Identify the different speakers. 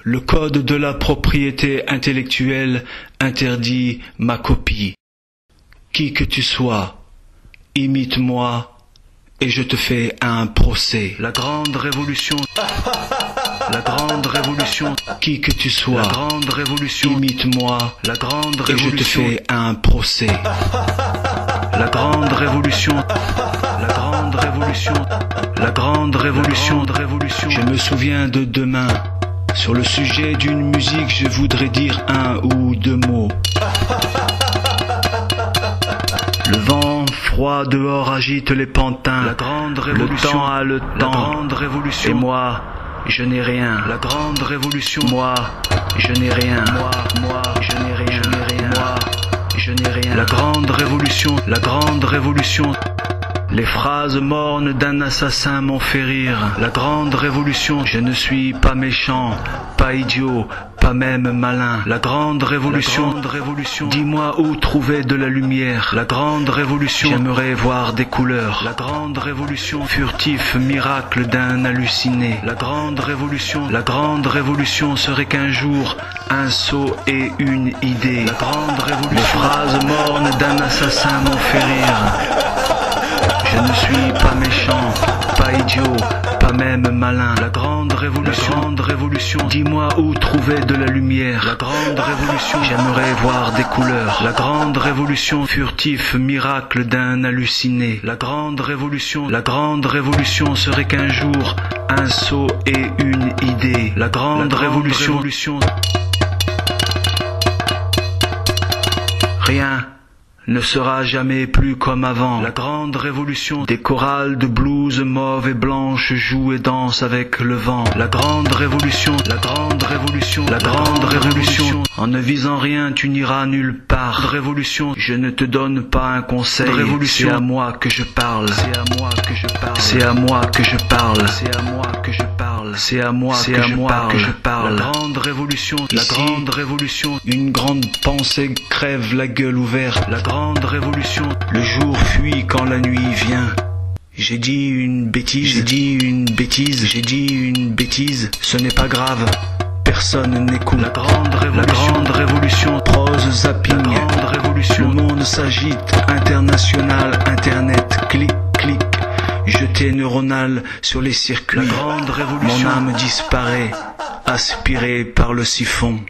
Speaker 1: Le code de la propriété intellectuelle interdit ma copie. Qui que tu sois, imite-moi et je te fais un procès. La grande révolution, la grande révolution, qui que tu sois, la grande révolution, imite-moi, la grande révolution, et je te fais un procès. La grande révolution, la grande révolution, la grande révolution, je me souviens de demain. Sur le sujet d'une musique, je voudrais dire un ou deux mots. Le vent froid dehors agite les pantins. La grande révolution, le temps a le temps. La grande révolution, et moi, je n'ai rien. La grande révolution, moi, je n'ai rien. Moi, je n'ai rien. Moi, je n'ai rien. La grande révolution, la grande révolution. Les phrases mornes d'un assassin m'ont fait rire. La grande révolution, je ne suis pas méchant, pas idiot, pas même malin. La grande révolution, dis-moi où trouver de la lumière. La grande révolution, j'aimerais voir des couleurs. La grande révolution, furtif miracle d'un halluciné. La grande révolution serait qu'un jour, un saut et une idée. La grande révolution, les phrases mornes d'un assassin m'ont fait rire. Je ne suis pas méchant, pas idiot, pas même malin. La grande révolution, dis-moi où trouver de la lumière. La grande révolution, j'aimerais voir des couleurs. La grande révolution, furtif miracle d'un halluciné. La grande révolution serait qu'un jour, un saut et une idée. La grande révolution, rien ne sera jamais plus comme avant. La grande révolution, des chorales de blues mauves et blanches jouent et dansent avec le vent. La grande révolution, la grande révolution, la grande révolution. En ne visant rien, tu n'iras nulle part. Révolution, je ne te donne pas un conseil. Révolution, c'est à moi que je parle. C'est à moi que je parle. C'est à moi que je parle. C'est à moi que je parle. C'est à moi que je parle. La grande révolution, la grande révolution. Une grande pensée crève la gueule ouverte. La grande révolution, le jour fuit quand la nuit vient. J'ai dit une bêtise, ce n'est pas grave, personne n'écoute. La grande révolution, prose zapping, la grande révolution, le monde s'agite, international, internet, clic, clic, jeté neuronal sur les circuits. La grande révolution, mon âme disparaît, aspirée par le siphon.